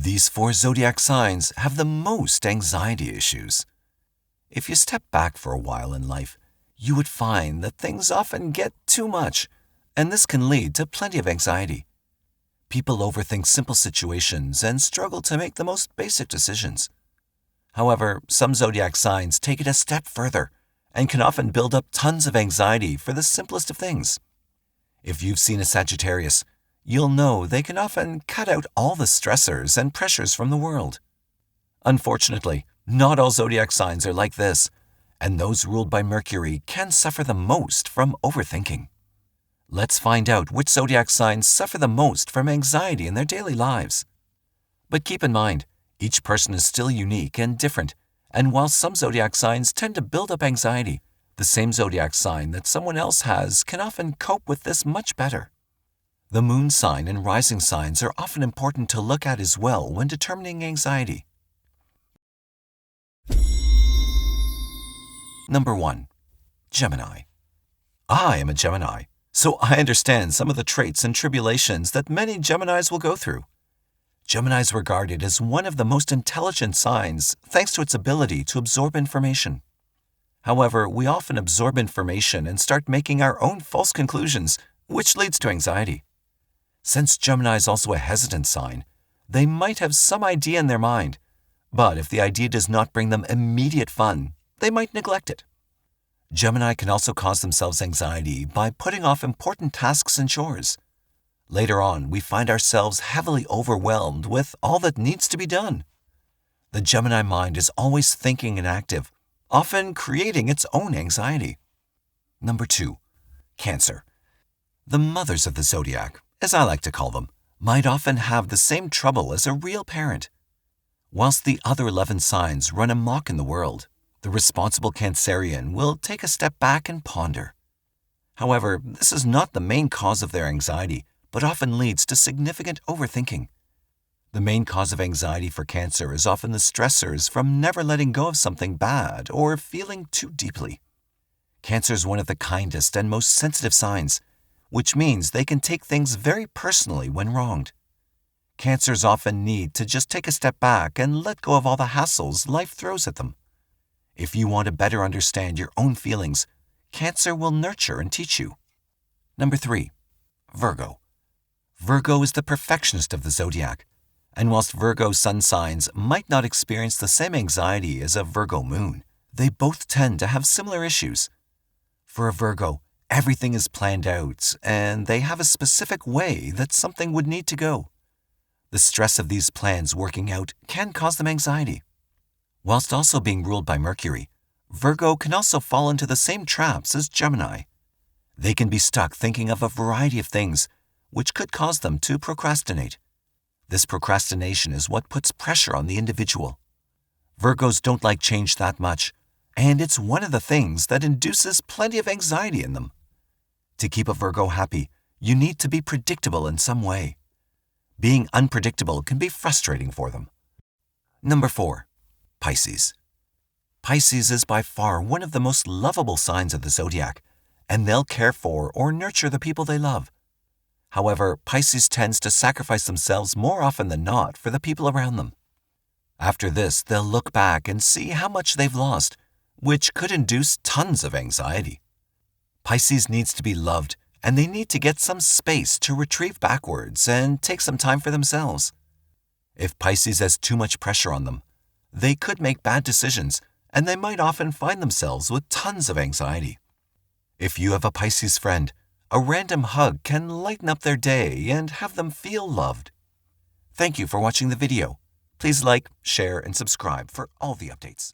These 4 zodiac signs have the most anxiety issues. If you step back for a while in life, you would find that things often get too much, and this can lead to plenty of anxiety. People overthink simple situations and struggle to make the most basic decisions. However, some zodiac signs take it a step further and can often build up tons of anxiety for the simplest of things. If you've seen a Sagittarius, you'll know they can often cut out all the stressors and pressures from the world. Unfortunately, not all zodiac signs are like this, and those ruled by Mercury can suffer the most from overthinking. Let's find out which zodiac signs suffer the most from anxiety in their daily lives. But keep in mind, each person is still unique and different, and while some zodiac signs tend to build up anxiety, the same zodiac sign that someone else has can often cope with this much better. The moon sign and rising signs are often important to look at as well when determining anxiety. Number 1. Gemini. I am a Gemini, so I understand some of the traits and tribulations that many Geminis will go through. Gemini is regarded as one of the most intelligent signs thanks to its ability to absorb information. However, we often absorb information and start making our own false conclusions, which leads to anxiety. Since Gemini is also a hesitant sign, they might have some idea in their mind, but if the idea does not bring them immediate fun, they might neglect it. Gemini can also cause themselves anxiety by putting off important tasks and chores. Later on, we find ourselves heavily overwhelmed with all that needs to be done. The Gemini mind is always thinking and active, often creating its own anxiety. Number 2. Cancer. The mothers of the zodiac, as I like to call them, might often have the same trouble as a real parent. Whilst the other 11 signs run amok in the world, the responsible Cancerian will take a step back and ponder. However, this is not the main cause of their anxiety, but often leads to significant overthinking. The main cause of anxiety for Cancer is often the stressors from never letting go of something bad or feeling too deeply. Cancer is one of the kindest and most sensitive signs, which means they can take things very personally when wronged. Cancers often need to just take a step back and let go of all the hassles life throws at them. If you want to better understand your own feelings, Cancer will nurture and teach you. Number 3. Virgo. Virgo is the perfectionist of the zodiac, and whilst Virgo sun signs might not experience the same anxiety as a Virgo moon, they both tend to have similar issues. For a Virgo, everything is planned out, and they have a specific way that something would need to go. The stress of these plans working out can cause them anxiety. Whilst also being ruled by Mercury, Virgo can also fall into the same traps as Gemini. They can be stuck thinking of a variety of things, which could cause them to procrastinate. This procrastination is what puts pressure on the individual. Virgos don't like change that much, and it's one of the things that induces plenty of anxiety in them. To keep a Virgo happy, you need to be predictable in some way. Being unpredictable can be frustrating for them. Number 4. Pisces. Pisces is by far one of the most lovable signs of the zodiac, and they'll care for or nurture the people they love. However, Pisces tends to sacrifice themselves more often than not for the people around them. After this, they'll look back and see how much they've lost, which could induce tons of anxiety. Pisces needs to be loved, and they need to get some space to retrieve backwards and take some time for themselves. If Pisces has too much pressure on them, they could make bad decisions, and they might often find themselves with tons of anxiety. If you have a Pisces friend, a random hug can lighten up their day and have them feel loved. Thank you for watching the video. Please like, share, and subscribe for all the updates.